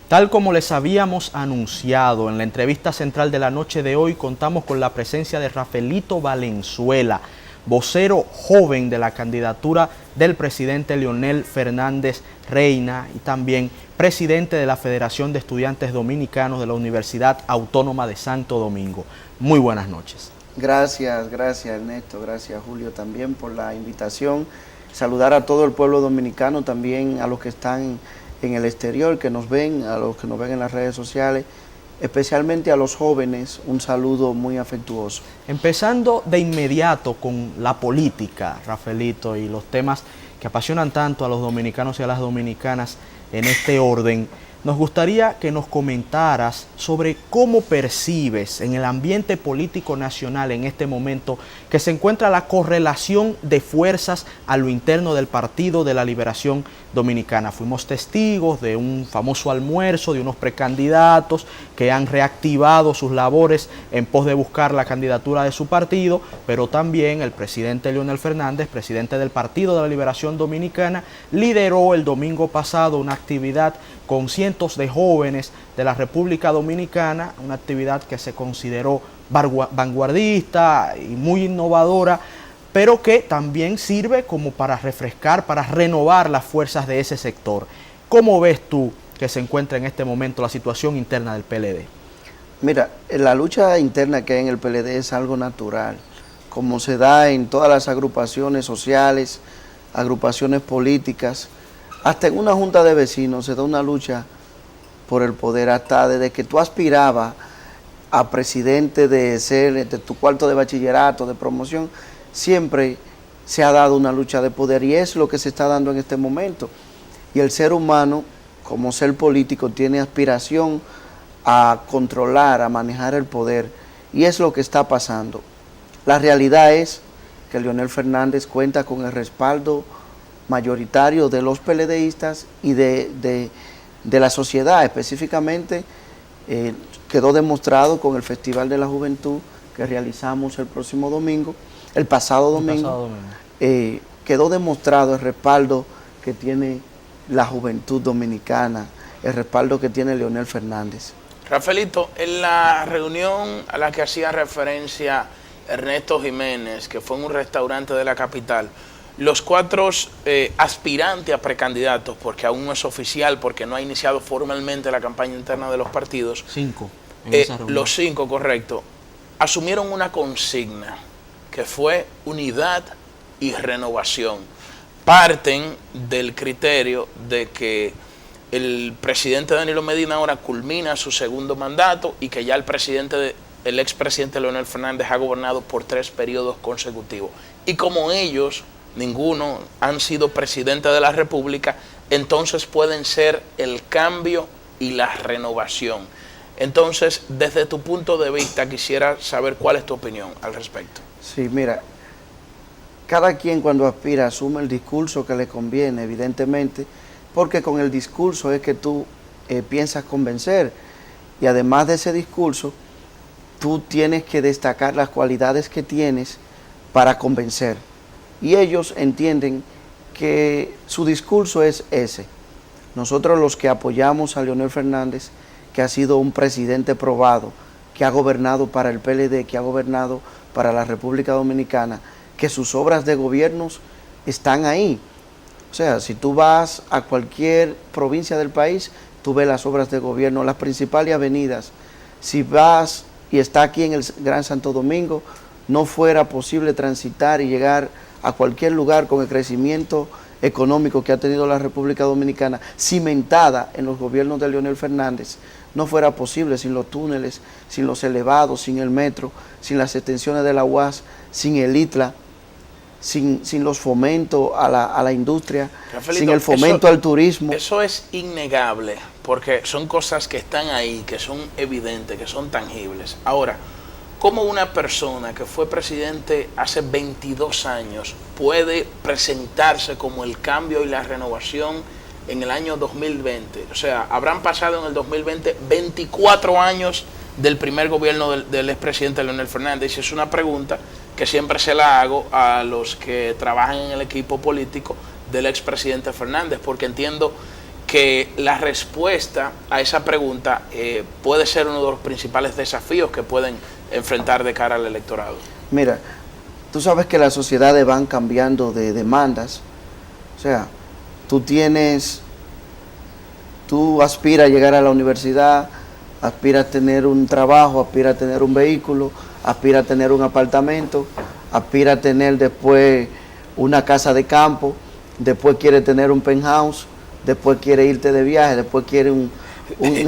Tal como les habíamos anunciado en la entrevista central de la noche de hoy, contamos con la presencia de Rafaelito Valenzuela, vocero joven de la candidatura del presidente Leonel Fernández Reina y también presidente de la Federación de Estudiantes Dominicanos de la Universidad Autónoma de Santo Domingo. Muy buenas noches. Gracias Ernesto, gracias Julio también por la invitación. Saludar a todo el pueblo dominicano, también a los que están en el exterior, que nos ven, a los que nos ven en las redes sociales, especialmente a los jóvenes, un saludo muy afectuoso. Empezando de inmediato con la política, Rafaelito, y los temas que apasionan tanto a los dominicanos y a las dominicanas en este orden, nos gustaría que nos comentaras sobre cómo percibes en el ambiente político nacional en este momento que se encuentra la correlación de fuerzas a lo interno del Partido de la Liberación Dominicana. Fuimos testigos de un famoso almuerzo de unos precandidatos que han reactivado sus labores en pos de buscar la candidatura de su partido, pero también el presidente Leonel Fernández, presidente del Partido de la Liberación Dominicana, lideró el domingo pasado una actividad con cientos de jóvenes de la República Dominicana, una actividad que se consideró vanguardista y muy innovadora, pero que también sirve como para refrescar, para renovar las fuerzas de ese sector. ¿Cómo ves tú que se encuentra en este momento la situación interna del PLD? Mira, la lucha interna que hay en el PLD es algo natural, como se da en todas las agrupaciones sociales, agrupaciones políticas. Hasta en una junta de vecinos se da una lucha por el poder, hasta desde que tú aspirabas a presidente de tu cuarto de bachillerato, de promoción, siempre se ha dado una lucha de poder y es lo que se está dando en este momento. Y el ser humano, como ser político, tiene aspiración a controlar, a manejar el poder y es lo que está pasando. La realidad es que Leonel Fernández cuenta con el respaldo mayoritario de los PLDistas y de la sociedad. Específicamente quedó demostrado con el Festival de la Juventud que realizamos el pasado domingo. Quedó demostrado el respaldo que tiene la juventud dominicana, el respaldo que tiene Leonel Fernández. Rafaelito, en la reunión a la que hacía referencia Ernesto Jiménez, que fue en un restaurante de la capital, los cuatro aspirantes a precandidatos, porque aún no es oficial, porque no ha iniciado formalmente la campaña interna de los partidos. Los cinco, correcto, asumieron una consigna que fue unidad y renovación. Parten del criterio de que el presidente Danilo Medina ahora culmina su segundo mandato y que ya el expresidente Leonel Fernández ha gobernado por 3 periodos consecutivos. Y como ellos ninguno han sido presidente de la República, entonces pueden ser el cambio y la renovación. Entonces, desde tu punto de vista, quisiera saber cuál es tu opinión al respecto. Sí, mira, cada quien cuando aspira asume el discurso que le conviene, evidentemente, porque con el discurso es que tú piensas convencer y además de ese discurso, tú tienes que destacar las cualidades que tienes para convencer. Y ellos entienden que su discurso es ese. Nosotros los que apoyamos a Leonel Fernández, que ha sido un presidente probado, que ha gobernado para el PLD, que ha gobernado para la República Dominicana, que sus obras de gobiernos están ahí. O sea, si tú vas a cualquier provincia del país, tú ves las obras de gobierno, las principales avenidas. Si vas y está aquí en el Gran Santo Domingo, no fuera posible transitar y llegar a cualquier lugar con el crecimiento económico que ha tenido la República Dominicana, cimentada en los gobiernos de Leonel Fernández, no fuera posible sin los túneles, sin los elevados, sin el metro, sin las extensiones de la UAS, sin el ITLA, sin los fomentos a la industria, Rafaelito, sin el fomento al turismo. Eso es innegable, porque son cosas que están ahí, que son evidentes, que son tangibles. Ahora, ¿cómo una persona que fue presidente hace 22 años puede presentarse como el cambio y la renovación en el año 2020? O sea, habrán pasado en el 2020 24 años del primer gobierno del expresidente Leonel Fernández. Y es una pregunta que siempre se la hago a los que trabajan en el equipo político del expresidente Fernández, porque entiendo que la respuesta a esa pregunta puede ser uno de los principales desafíos que pueden enfrentar de cara al electorado? Mira, tú sabes que las sociedades van cambiando de demandas. O sea, tú aspiras a llegar a la universidad, aspiras a tener un trabajo, aspiras a tener un vehículo, aspiras a tener un apartamento, aspiras a tener después una casa de campo, después quieres tener un penthouse, después quieres irte de viaje, después quieres un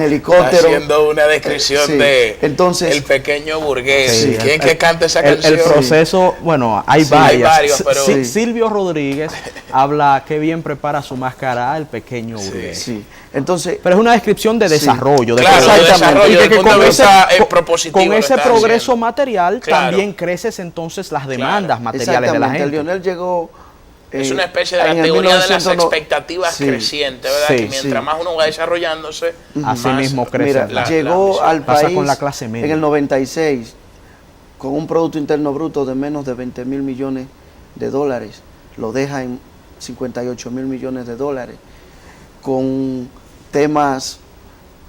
helicóptero. Haciendo una descripción Sí. de Entonces, el pequeño burgués. Sí, ¿Quién que canta esa canción? El proceso, bueno, hay Sí, varias. hay varios, pero- Sí, Silvio Rodríguez habla que bien prepara su máscara el pequeño burgués. sí. Entonces, Pero es una descripción de Sí. desarrollo, de Claro, de progreso. desarrollo, Y desde el punto de vista propositivo con lo ese está progreso haciendo. material Claro. también creces entonces las demandas materiales de la exactamente, gente. Lionel llegó... Es una especie de la en el teoría de las 1900 expectativas sí, crecientes, ¿verdad? Sí, que mientras sí. más uno va desarrollándose, Así más mismo crece. Mira, la llegó visión. al Pasa país con la clase media. en el 96 con un Producto Interno Bruto de menos de 20.000 millones de dólares. Lo deja en 58.000 millones de dólares. Con temas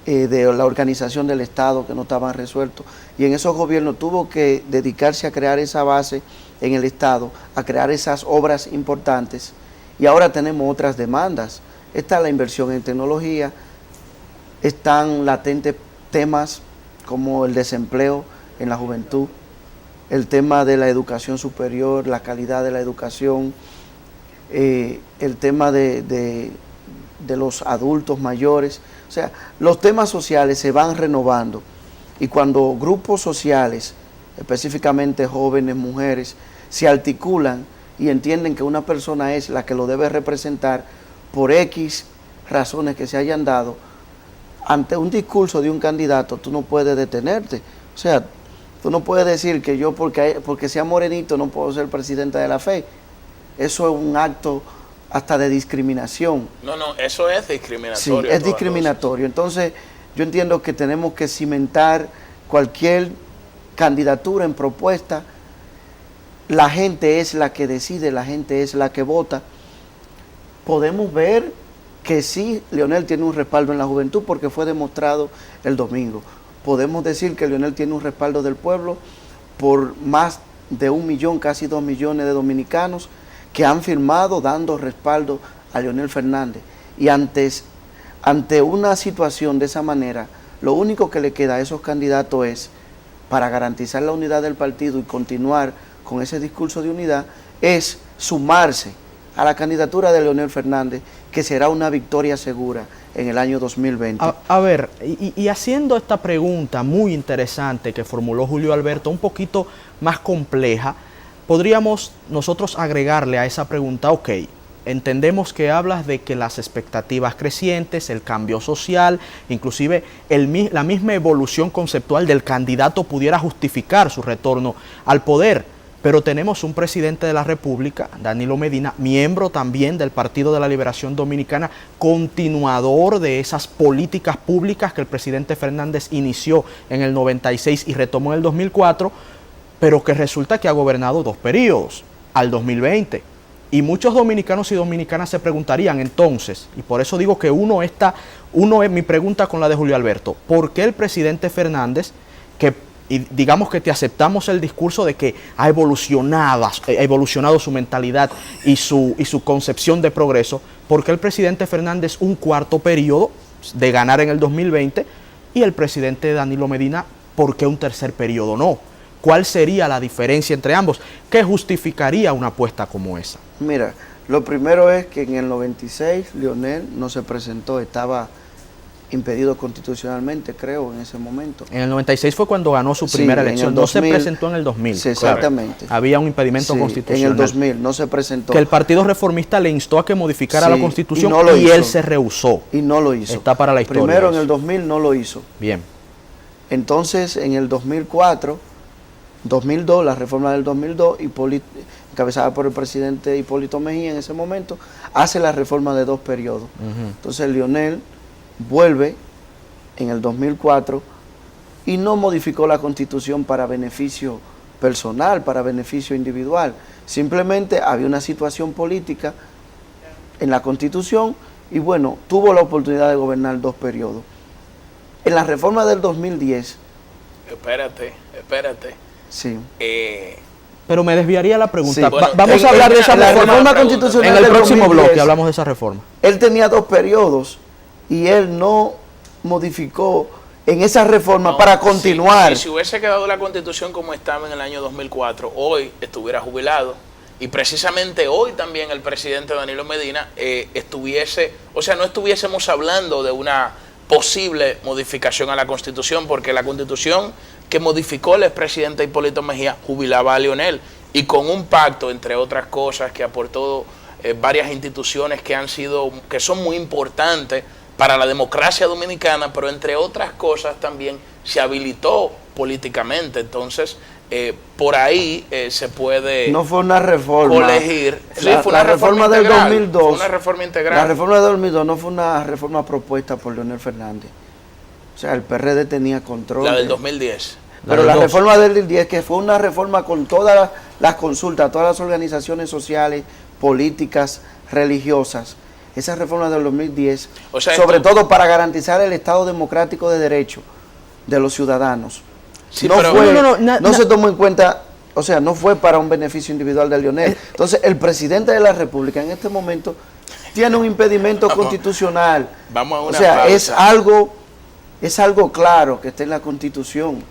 de la organización del Estado que no estaban resueltos. Y en esos gobiernos tuvo que dedicarse a crear esa base en el Estado, a crear esas obras importantes. Y ahora tenemos otras demandas. Está la inversión en tecnología, están latentes temas como el desempleo en la juventud, el tema de la educación superior, la calidad de la educación, el tema de los adultos mayores. O sea, los temas sociales se van renovando y cuando grupos sociales, específicamente jóvenes, mujeres, se articulan y entienden que una persona es la que lo debe representar por X razones que se hayan dado, ante un discurso de un candidato tú no puedes detenerte. O sea, tú no puedes decir que yo porque sea morenito no puedo ser presidente de la fe. Eso es un acto hasta de discriminación. No, eso es Sí, discriminatorio. es discriminatorio. Entonces, yo entiendo que tenemos que cimentar cualquier candidatura en propuesta. La gente es la que decide, la gente es la que vota. Podemos ver que sí, Lionel tiene un respaldo en la juventud porque fue demostrado el domingo. Podemos decir que Lionel tiene un respaldo del pueblo por más de 1 millón, casi 2 millones de dominicanos que han firmado dando respaldo a Leonel Fernández. Y ante una situación de esa manera, lo único que le queda a esos candidatos es, para garantizar la unidad del partido y continuar con ese discurso de unidad, es sumarse a la candidatura de Leonel Fernández, que será una victoria segura en el año 2020. A ver, y haciendo esta pregunta muy interesante que formuló Julio Alberto, un poquito más compleja, podríamos nosotros agregarle a esa pregunta, ok, entendemos que hablas de que las expectativas crecientes, el cambio social, inclusive la misma evolución conceptual del candidato pudiera justificar su retorno al poder, pero tenemos un presidente de la República, Danilo Medina, miembro también del Partido de la Liberación Dominicana, continuador de esas políticas públicas que el presidente Fernández inició en el 96 y retomó en el 2004, pero que resulta que ha gobernado 2 periodos, al 2020. Y muchos dominicanos y dominicanas se preguntarían entonces, y por eso digo que uno es mi pregunta con la de Julio Alberto, ¿por qué el presidente Fernández, y digamos que te aceptamos el discurso de que ha evolucionado su mentalidad y su concepción de progreso, ¿por qué el presidente Fernández un 4º periodo de ganar en el 2020 y el presidente Danilo Medina, ¿por qué un 3er periodo no? ¿Cuál sería la diferencia entre ambos? ¿Qué justificaría una apuesta como esa? Mira, lo primero es que en el 96 Lionel no se presentó, estaba impedido constitucionalmente, creo, en ese momento. En el 96 fue cuando ganó su Sí, primera en elección, el no se 2000, presentó en el 2000. Sí, exactamente. Claro. Había un impedimento Sí, constitucional. en el 2000 no se presentó. Que el Partido Reformista le instó a que modificara Sí, la Constitución y no lo y hizo. él se rehusó. Y no lo hizo. Está para la historia. Primero en eso. el 2000 no lo hizo. Bien. Entonces en el 2004, 2002, la reforma del 2002, encabezada por el presidente Hipólito Mejía en ese momento, hace la reforma de 2 periodos. Entonces Lionel vuelve en el 2004 y no modificó la Constitución para beneficio personal, para beneficio individual. Simplemente había una situación política en la Constitución y bueno, tuvo la oportunidad de gobernar 2 periodos. En la reforma del 2010... Espérate. Sí. Pero me desviaría la pregunta. Sí. Bueno, Vamos a hablar de esa la reforma reforma constitucional en el del próximo 2010. bloque, hablamos de esa reforma. Él tenía 2 periodos y él no modificó en esa reforma No, para continuar. Si hubiese quedado la Constitución como estaba en el año 2004, hoy estuviera jubilado. Y precisamente hoy también el presidente Danilo Medina no estuviésemos hablando de una posible modificación a la Constitución, porque la Constitución que modificó el expresidente Hipólito Mejía jubilaba a Leonel, y con un pacto, entre otras cosas, que aportó varias instituciones que son muy importantes para la democracia dominicana, pero entre otras cosas también se habilitó políticamente. Entonces, por ahí se puede No fue una reforma. colegir. Sí, fue La una reforma del integral, 2002. fue una reforma integral. La reforma del 2002 no fue una reforma propuesta por Leonel Fernández. O sea, el PRD tenía control. La del 2010. Pero la del 2. reforma del 2010, que fue una reforma con todas las consultas, todas las organizaciones sociales, políticas, religiosas. Esa reforma del 2010, O sea, sobre todo para garantizar el Estado democrático de derecho de los ciudadanos. Sí, no pero- fue, No, se tomó en cuenta, o sea, no fue para un beneficio individual de Leonel. Entonces, el presidente de la República en este momento tiene un impedimento constitucional. Vamos a una O sea, pausa. es algo claro que está en la Constitución.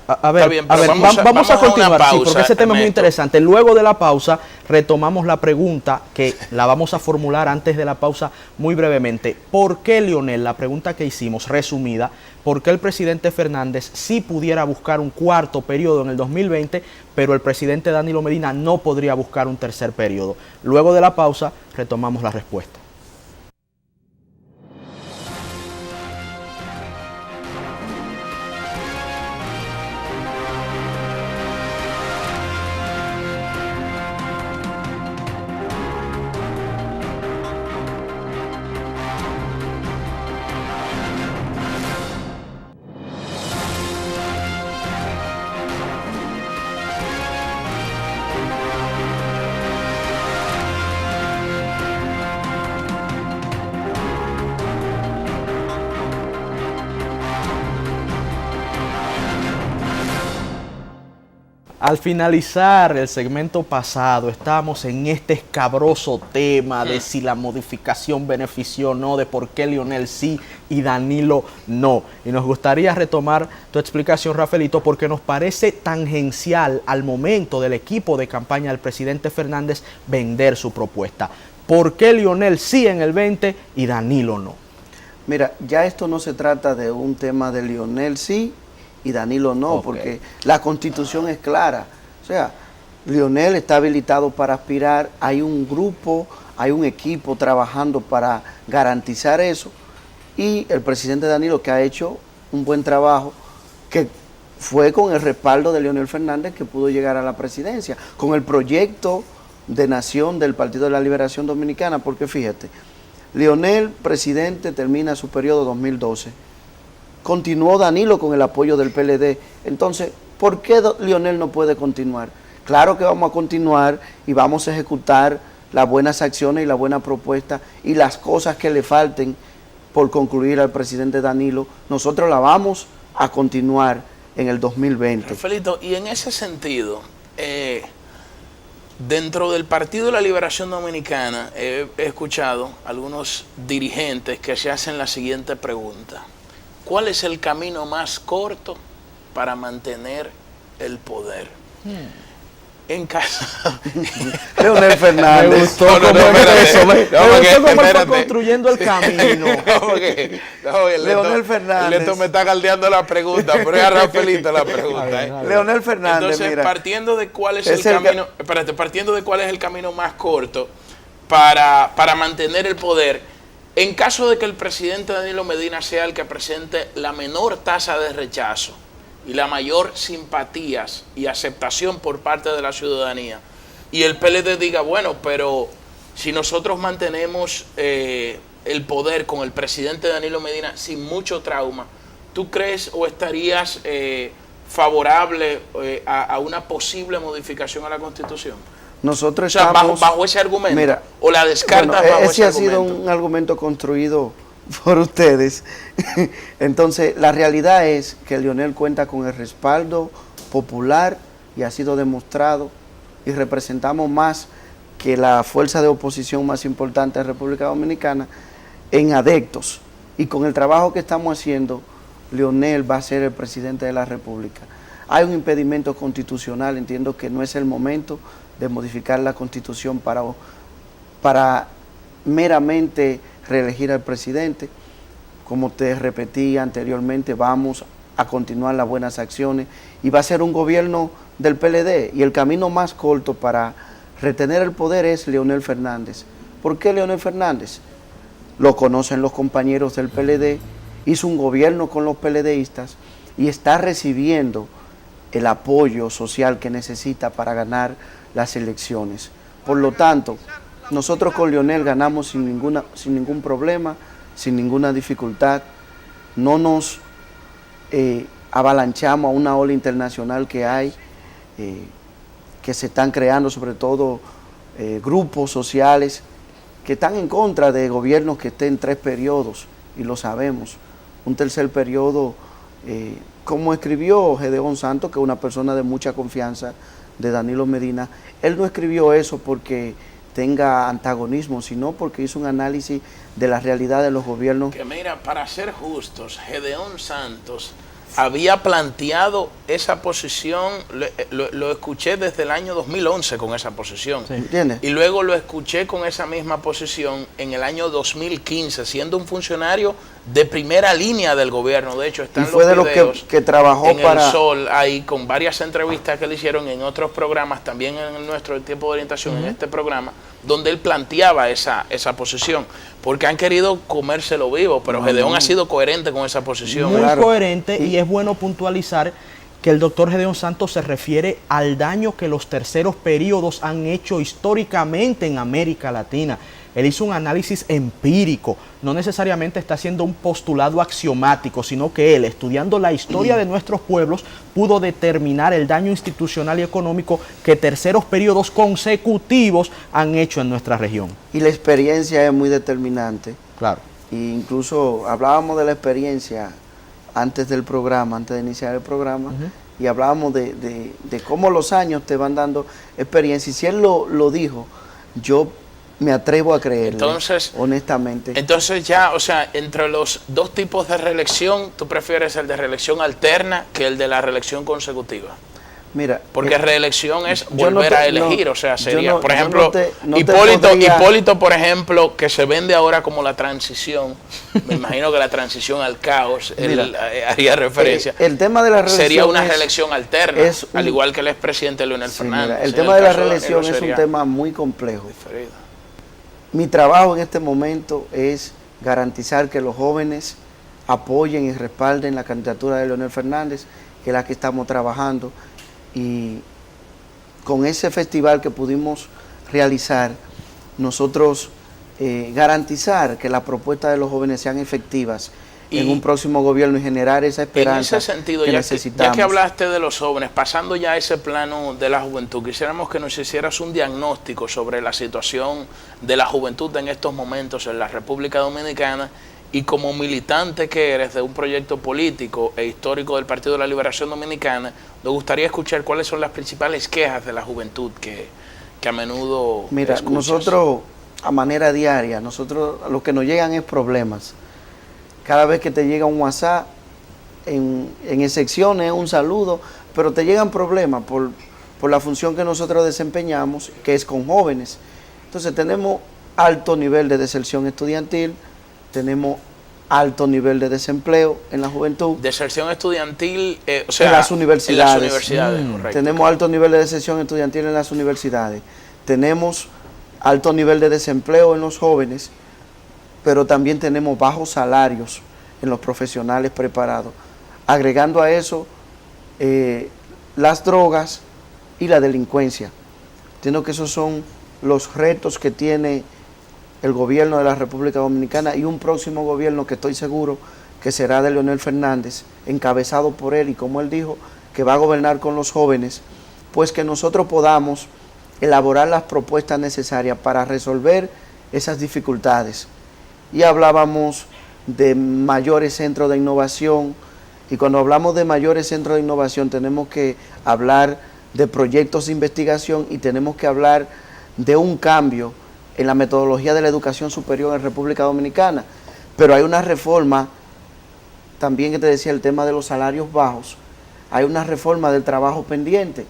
A ver, Está bien, pero vamos vamos a a una continuar, sí, porque pausa, ese tema es muy Ernesto. interesante. Luego de la pausa retomamos la pregunta que la vamos a formular antes de la pausa muy brevemente. ¿Por qué, Leonel, la pregunta que hicimos, resumida, por qué el presidente Fernández sí pudiera buscar un 4º periodo en el 2020, pero el presidente Danilo Medina no podría buscar un 3er periodo? Luego de la pausa retomamos la respuesta. Al finalizar el segmento pasado, estábamos en este escabroso tema de si la modificación benefició o no, de por qué Leonel sí y Danilo no. Y nos gustaría retomar tu explicación, Rafaelito, porque nos parece tangencial al momento del equipo de campaña del presidente Fernández vender su propuesta. ¿Por qué Leonel sí en el 20 y Danilo no? Mira, ya esto no se trata de un tema de Leonel sí y Danilo no, Ok. porque la Constitución es clara. O sea, Leonel está habilitado para aspirar, hay un grupo, hay un equipo trabajando para garantizar eso, y el presidente Danilo, que ha hecho un buen trabajo, que fue con el respaldo de Leonel Fernández que pudo llegar a la presidencia, con el proyecto de nación del Partido de la Liberación Dominicana, porque fíjate, Leonel, presidente, termina su periodo 2012. Continuó Danilo con el apoyo del PLD. Entonces, ¿por qué Leonel no puede continuar? Claro que vamos a continuar y vamos a ejecutar las buenas acciones y la buena propuesta y las cosas que le falten por concluir al presidente Danilo. Nosotros la vamos a continuar en el 2020. Rafaelito, y en ese sentido, dentro del Partido de la Liberación Dominicana, he escuchado algunos dirigentes que se hacen la siguiente pregunta: ¿cuál es el camino más corto para mantener el poder? En caso... Leonel Fernández. Me gustó No, no, cómo no, él espérate. empezó, me No, porque, gustó cómo él fue espérate. construyendo el camino. Leonel Fernández. Leto me está galdeando la pregunta, pero es a Rafaelito la pregunta. Leonel Fernández, Entonces, mira. partiendo de cuál es, Es el el camino, espérate, partiendo de cuál es el camino más corto para mantener el poder, en caso de que el presidente Danilo Medina sea el que presente la menor tasa de rechazo y la mayor simpatías y aceptación por parte de la ciudadanía, y el PLD diga, bueno, pero si nosotros mantenemos el poder con el presidente Danilo Medina sin mucho trauma, ¿tú crees o estarías favorable a una posible modificación a la Constitución? Nosotros O sea, estamos... bajo ese argumento. Mira, o la descartas bueno, bajo ese ese ha sido argumento. un argumento construido por ustedes. Entonces, la realidad es que Leonel cuenta con el respaldo popular y ha sido demostrado, y representamos más que la fuerza de oposición más importante de República Dominicana en adeptos. Y con el trabajo que estamos haciendo, Leonel va a ser el presidente de la República. Hay un impedimento constitucional, entiendo que no es el momento de modificar la Constitución para meramente reelegir al presidente. Como te repetí anteriormente, vamos a continuar las buenas acciones y va a ser un gobierno del PLD, y el camino más corto para retener el poder es Leonel Fernández. ¿Por qué Leonel Fernández? Lo conocen los compañeros del PLD, hizo un gobierno con los PLDistas y está recibiendo el apoyo social que necesita para ganar las elecciones. Por lo tanto, nosotros con Leonel ganamos sin ningún problema, sin ninguna dificultad. No nos avalanchamos a una ola internacional que hay, que se están creando, sobre todo grupos sociales que están en contra de gobiernos que estén 3 periodos, y lo sabemos. Un tercer periodo, como escribió Gedeón Santos, que es una persona de mucha confianza de Danilo Medina, él no escribió eso porque tenga antagonismo, sino porque hizo un análisis de la realidad de los gobiernos. Que mira, para ser justos, Gedeón Santos había planteado esa posición, lo escuché desde el año 2011 con esa posición. Sí. ¿Entiendes? Y luego lo escuché con esa misma posición en el año 2015, siendo un funcionario de primera línea del gobierno. De hecho, están Y fue los de los videos que trabajó en para... El Sol, ahí con varias entrevistas que le hicieron en otros programas, también en nuestro tiempo de orientación, en este programa, donde él planteaba esa posición, porque han querido comérselo vivo, pero Gedeón ha sido coherente con esa posición. Muy Claro. coherente, y es bueno puntualizar que el doctor Gedeón Santos se refiere al daño que los terceros periodos han hecho históricamente en América Latina. Él hizo un análisis empírico, no necesariamente está haciendo un postulado axiomático, sino que él, estudiando la historia de nuestros pueblos, pudo determinar el daño institucional y económico que terceros periodos consecutivos han hecho en nuestra región. Y la experiencia es muy determinante. Claro. E incluso hablábamos de la experiencia antes del programa, antes de iniciar el programa, y hablábamos de cómo los años te van dando experiencia. Y si él lo dijo, yo me atrevo a creerle, Entonces, honestamente. Entonces ya, o sea, entre los dos tipos de reelección, tú prefieres el de reelección alterna que el de la reelección consecutiva. Mira, Porque reelección es yo no volver te- a elegir, no, o sea, yo sería, no- por yo ejemplo, no te podría- Hipólito, por ejemplo, que se vende ahora como la transición, me imagino que la transición al caos, él Mira, haría referencia, el tema de la reelección sería una es- reelección alterna, es un- al igual que el expresidente Leonel sí, Fernández. mira, el En tema de la caso reelección Danilo es un sería tema muy complejo. diferido. Mi trabajo en este momento es garantizar que los jóvenes apoyen y respalden la candidatura de Leonel Fernández, que es la que estamos trabajando, y con ese festival que pudimos realizar, nosotros garantizar que las propuestas de los jóvenes sean efectivas en un próximo gobierno y generar esa esperanza En ese sentido, que ya necesitamos. que hablaste de los jóvenes, pasando ya a ese plano de la juventud, quisiéramos que nos hicieras un diagnóstico sobre la situación de la juventud en estos momentos en la República Dominicana, y como militante que eres de un proyecto político e histórico del Partido de la Liberación Dominicana, nos gustaría escuchar cuáles son las principales quejas de la juventud que a menudo Mira, escuchas. nosotros a manera diaria, nosotros lo que nos llegan es problemas. Cada vez que te llega un WhatsApp, en excepciones, un saludo, pero te llegan problemas por la función que nosotros desempeñamos, que es con jóvenes. Entonces tenemos alto nivel de deserción estudiantil, tenemos alto nivel de desempleo en la juventud. Deserción estudiantil, o sea, en las universidades. En las universidades, correcto. Tenemos alto nivel de deserción estudiantil en las universidades. Tenemos alto nivel de desempleo en los jóvenes, pero también tenemos bajos salarios en los profesionales preparados. Agregando a eso las drogas y la delincuencia. Entiendo que esos son los retos que tiene el gobierno de la República Dominicana y un próximo gobierno que estoy seguro que será de Leonel Fernández, encabezado por él, y como él dijo, que va a gobernar con los jóvenes, pues que nosotros podamos elaborar las propuestas necesarias para resolver esas dificultades. Y hablábamos de mayores centros de innovación, y cuando hablamos de mayores centros de innovación tenemos que hablar de proyectos de investigación y tenemos que hablar de un cambio en la metodología de la educación superior en República Dominicana. Pero hay una reforma, también que te decía el tema de los salarios bajos, hay una reforma del trabajo pendiente,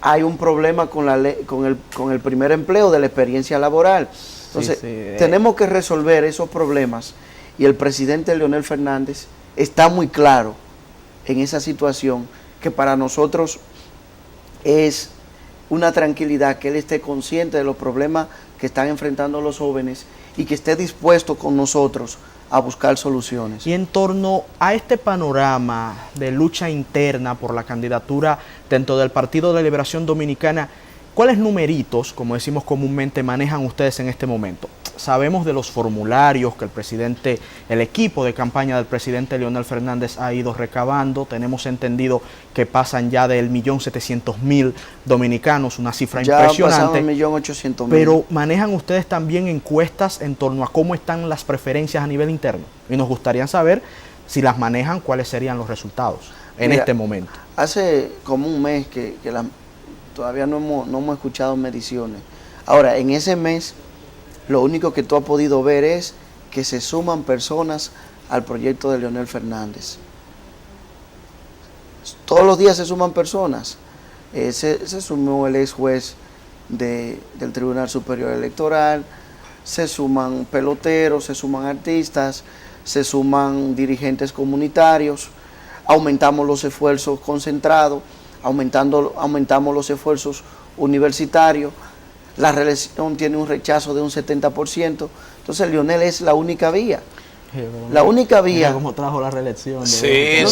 hay un problema con la ley, con el primer empleo de la experiencia laboral. Entonces, tenemos que resolver esos problemas, y el presidente Leonel Fernández está muy claro en esa situación, que para nosotros es una tranquilidad que él esté consciente de los problemas que están enfrentando los jóvenes y que esté dispuesto con nosotros a buscar soluciones. Y en torno a este panorama de lucha interna por la candidatura dentro del Partido de Liberación Dominicana, ¿cuáles numeritos, como decimos comúnmente, manejan ustedes en este momento? Sabemos de los formularios que el equipo de campaña del presidente Leonel Fernández ha ido recabando. Tenemos entendido que pasan ya del 1.700.000 dominicanos, una cifra impresionante. Ya 1.800.000. Pero manejan ustedes también encuestas en torno a cómo están las preferencias a nivel interno. Y nos gustaría saber, si las manejan, cuáles serían los resultados en este momento. Hace como un mes que todavía no hemos escuchado mediciones. Ahora, en ese mes, lo único que tú has podido ver es que se suman personas al proyecto de Leonel Fernández. Todos los días se suman personas. Se sumó el ex juez del Tribunal Superior Electoral, se suman peloteros, se suman artistas, se suman dirigentes comunitarios, aumentamos los esfuerzos concentrados, aumentamos los esfuerzos universitarios. La reelección tiene un rechazo de un 70%. Entonces, Leonel es la única vía. La única vía. ¿Cómo trajo la reelección? Sí.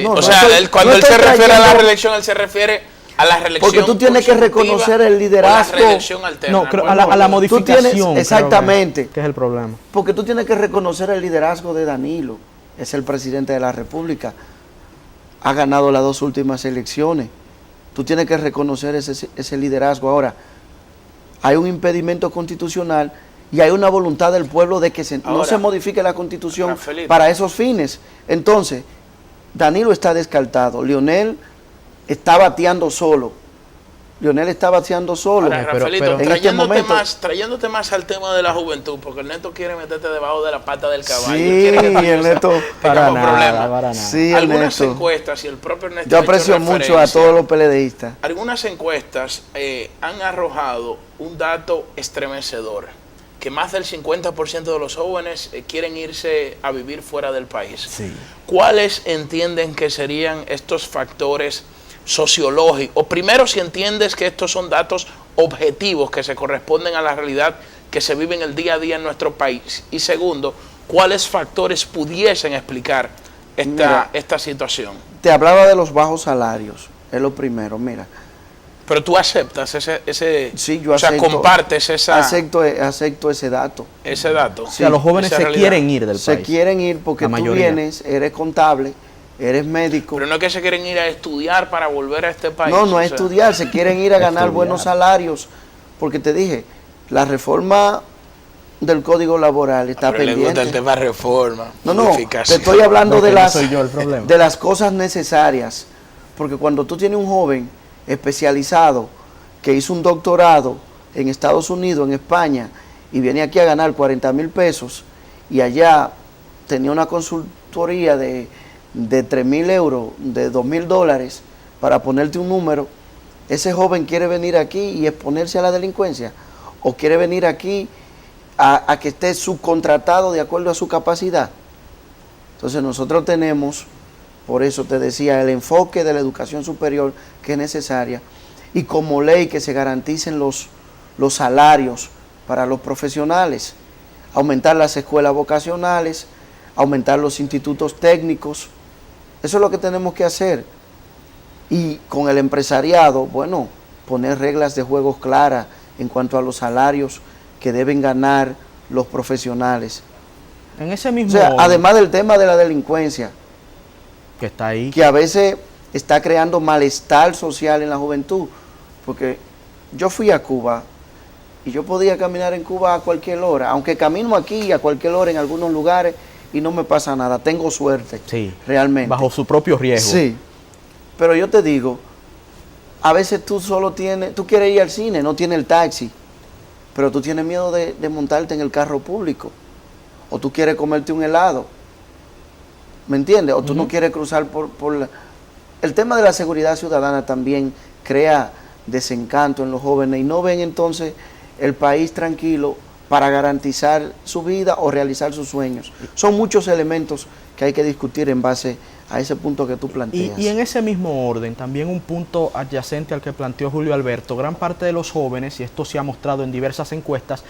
O sea, cuando él se refiere a la reelección, él se refiere a la reelección. Porque tú tienes que reconocer el liderazgo. La reelección alterna. No, creo, a la modificación. Exactamente. Que es el problema. Porque tú tienes que reconocer el liderazgo de Danilo. Es el presidente de la República. Ha ganado las 2 últimas elecciones. Tú tienes que reconocer ese liderazgo. Ahora, hay un impedimento constitucional y hay una voluntad del pueblo de que no se modifique la Constitución, Rafaelito, para esos fines. Entonces, Danilo está descartado. Leonel está bateando solo. Ahora, Rafaelito, en este momento, trayéndote más al tema de la juventud, porque el Neto quiere meterte debajo de la pata del caballo. Sí, el Neto, para nada. Sí, algunas encuestas, y el propio Ernesto, yo aprecio mucho a todos los PLDistas. Algunas encuestas han arrojado un dato estremecedor, que más del 50% de los jóvenes quieren irse a vivir fuera del país. Sí. ¿Cuáles entienden que serían estos factores sociológicos? O primero, si entiendes que estos son datos objetivos que se corresponden a la realidad que se vive en el día a día en nuestro país. Y segundo, ¿cuáles factores pudiesen explicar esta situación? Te hablaba de los bajos salarios, es lo primero, mira. Pero tú aceptas ese sí, yo acepto, o sea, compartes esa... Acepto ese dato. Ese dato. Sí, o sea, los jóvenes se quieren ir del país. Se quieren ir porque tú vienes, eres contable, eres médico. Pero no es que se quieren ir a estudiar para volver a este país. No es estudiar, se quieren ir a ganar buenos salarios. Porque te dije, la reforma del Código Laboral está pendiente. Le gusta el tema reforma. Te estoy hablando de las cosas necesarias. Porque cuando tú tienes un joven especializado que hizo un doctorado en Estados Unidos, en España, y viene aquí a ganar 40,000 pesos, y allá tenía una consultoría de 3,000 euros, de 2,000 dólares, para ponerte un número, ese joven quiere venir aquí y exponerse a la delincuencia, o quiere venir aquí a que esté subcontratado de acuerdo a su capacidad. Entonces nosotros tenemos, por eso te decía, el enfoque de la educación superior que es necesaria, y como ley que se garanticen los salarios para los profesionales, aumentar las escuelas vocacionales, aumentar los institutos técnicos. Eso es lo que tenemos que hacer. Y con el empresariado, bueno, poner reglas de juego claras en cuanto a los salarios que deben ganar los profesionales. En ese mismo... O sea, además del tema de la delincuencia, que está ahí, que a veces está creando malestar social en la juventud, porque yo fui a Cuba y yo podía caminar en Cuba a cualquier hora, aunque camino aquí a cualquier hora en algunos lugares y no me pasa nada, tengo suerte, Sí, realmente. bajo su propio riesgo. Sí, pero yo te digo, a veces tú tú quieres ir al cine, no tienes el taxi, pero tú tienes miedo de montarte en el carro público, o tú quieres comerte un helado, ¿me entiendes? O tú no quieres cruzar El tema de la seguridad ciudadana también crea desencanto en los jóvenes y no ven entonces el país tranquilo para garantizar su vida o realizar sus sueños. Son muchos elementos que hay que discutir en base a ese punto que tú planteas. Y en ese mismo orden, también un punto adyacente al que planteó Julio Alberto, gran parte de los jóvenes, y esto se ha mostrado en diversas encuestas,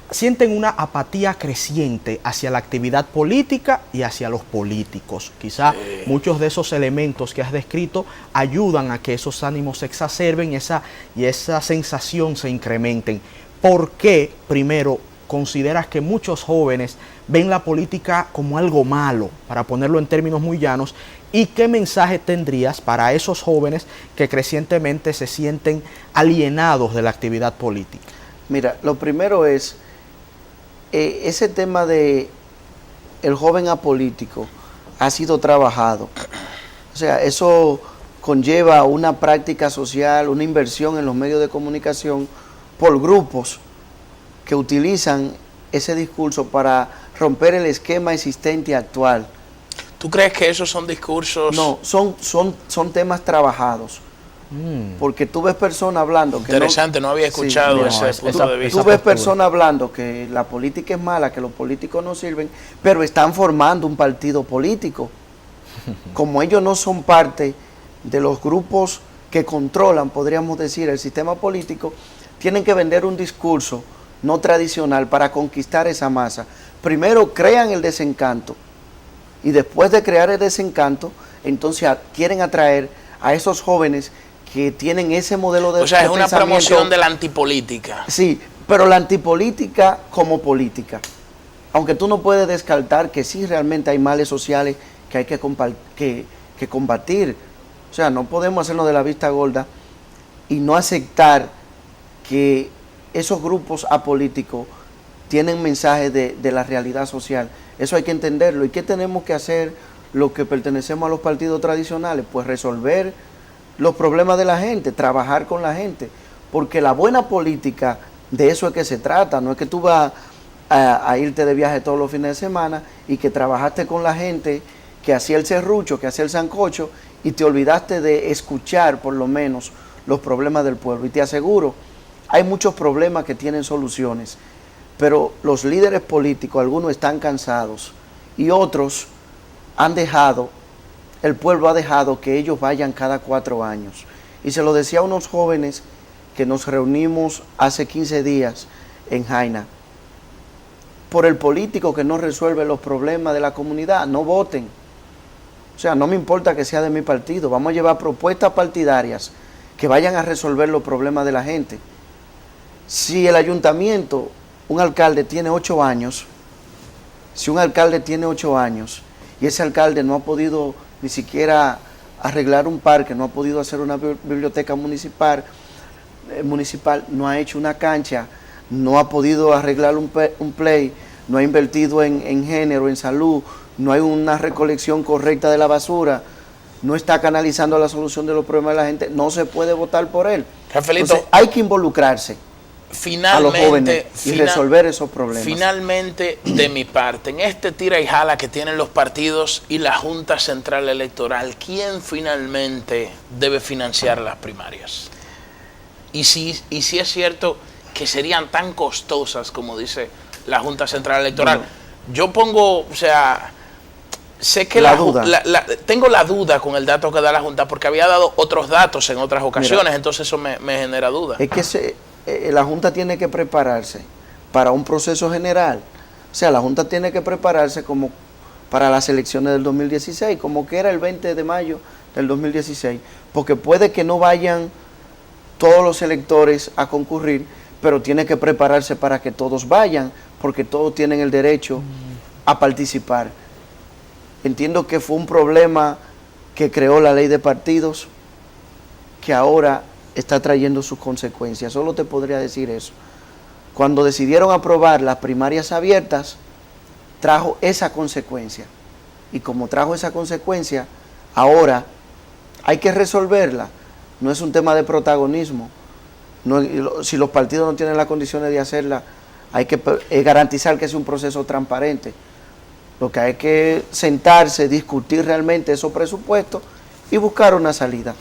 sienten una apatía creciente hacia la actividad política y hacia los políticos. Quizá muchos de esos elementos que has descrito ayudan a que esos ánimos se exacerben y esa sensación se incrementen. ¿Por qué, primero, consideras que muchos jóvenes ven la política como algo malo, para ponerlo en términos muy llanos? ¿Y qué mensaje tendrías para esos jóvenes que crecientemente se sienten alienados de la actividad política? Mira, lo primero es ese tema de el joven apolítico ha sido trabajado. O sea, eso conlleva una práctica social, una inversión en los medios de comunicación por grupos que utilizan ese discurso para romper el esquema existente actual. ¿Tú crees que esos son discursos? No, son temas trabajados. Porque tú ves personas hablando que interesante, no había escuchado ese punto de vista. Tú ves personas hablando que la política es mala, que los políticos no sirven, pero están formando un partido político. Como ellos no son parte de los grupos que controlan, podríamos decir, el sistema político, tienen que vender un discurso no tradicional para conquistar esa masa. Primero crean el desencanto y después de crear el desencanto, entonces quieren atraer a esos jóvenes que tienen ese modelo de O sea, es una pensamiento. promoción de la antipolítica. Sí, pero la antipolítica como política. Aunque tú no puedes descartar que sí realmente hay males sociales que hay que combatir. O sea, no podemos hacernos de la vista gorda y no aceptar que esos grupos apolíticos tienen mensajes de la realidad social. Eso hay que entenderlo. ¿Y qué tenemos que hacer los que pertenecemos a los partidos tradicionales? Pues resolver los problemas de la gente, trabajar con la gente, porque la buena política, de eso es que se trata, no es que tú vas a irte de viaje todos los fines de semana y que trabajaste con la gente que hacía el serrucho, que hacía el sancocho y te olvidaste de escuchar por lo menos los problemas del pueblo. Y te aseguro, hay muchos problemas que tienen soluciones, pero los líderes políticos, algunos están cansados y otros el pueblo ha dejado que ellos vayan cada 4 años. Y se lo decía a unos jóvenes que nos reunimos hace 15 días en Jaina. Por el político que no resuelve los problemas de la comunidad, no voten. O sea, no me importa que sea de mi partido, vamos a llevar propuestas partidarias que vayan a resolver los problemas de la gente. Si el ayuntamiento, un alcalde tiene 8 años, y ese alcalde no ha podido ni siquiera arreglar un parque, no ha podido hacer una biblioteca municipal, no ha hecho una cancha, no ha podido arreglar un play, no ha invertido en género, en salud, no hay una recolección correcta de la basura, no está canalizando la solución de los problemas de la gente, no se puede votar por él. Rafaelito, entonces hay que involucrarse a los jóvenes y resolver esos problemas. Finalmente, de mi parte, en este tira y jala que tienen los partidos y la Junta Central Electoral, ¿quién finalmente debe financiar las primarias? Y si es cierto que serían tan costosas como dice la Junta Central Electoral. Bueno, yo pongo, o sea, sé que tengo la duda con el dato que da la Junta porque había dado otros datos en otras ocasiones. Mira, entonces eso me genera duda. Es que la Junta tiene que prepararse para un proceso general. O sea, la Junta tiene que prepararse como para las elecciones del 2016, como que era el 20 de mayo del 2016, porque puede que no vayan todos los electores a concurrir, pero tiene que prepararse para que todos vayan, porque todos tienen el derecho a participar. Entiendo que fue un problema que creó la ley de partidos, que ahora está trayendo sus consecuencias. Solo te podría decir eso. Cuando decidieron aprobar las primarias abiertas, trajo esa consecuencia. Y como trajo esa consecuencia, ahora hay que resolverla. No es un tema de protagonismo. No, si los partidos no tienen las condiciones de hacerla, hay que garantizar que es un proceso transparente. Lo que hay que sentarse, discutir realmente esos presupuestos y buscar una salida.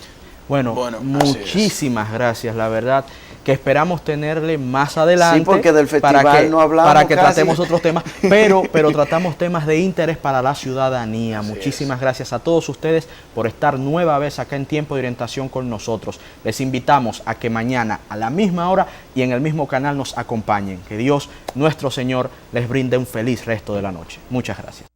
Bueno, muchísimas gracias, la verdad, que esperamos tenerle más adelante. Sí, porque del festival no hablamos para que casi. tratemos otros temas, pero tratamos temas de interés para la ciudadanía. Así muchísimas gracias a todos ustedes por estar nueva vez acá en Tiempo de Orientación con nosotros. Les invitamos a que mañana a la misma hora y en el mismo canal nos acompañen. Que Dios, nuestro Señor, les brinde un feliz resto de la noche. Muchas gracias.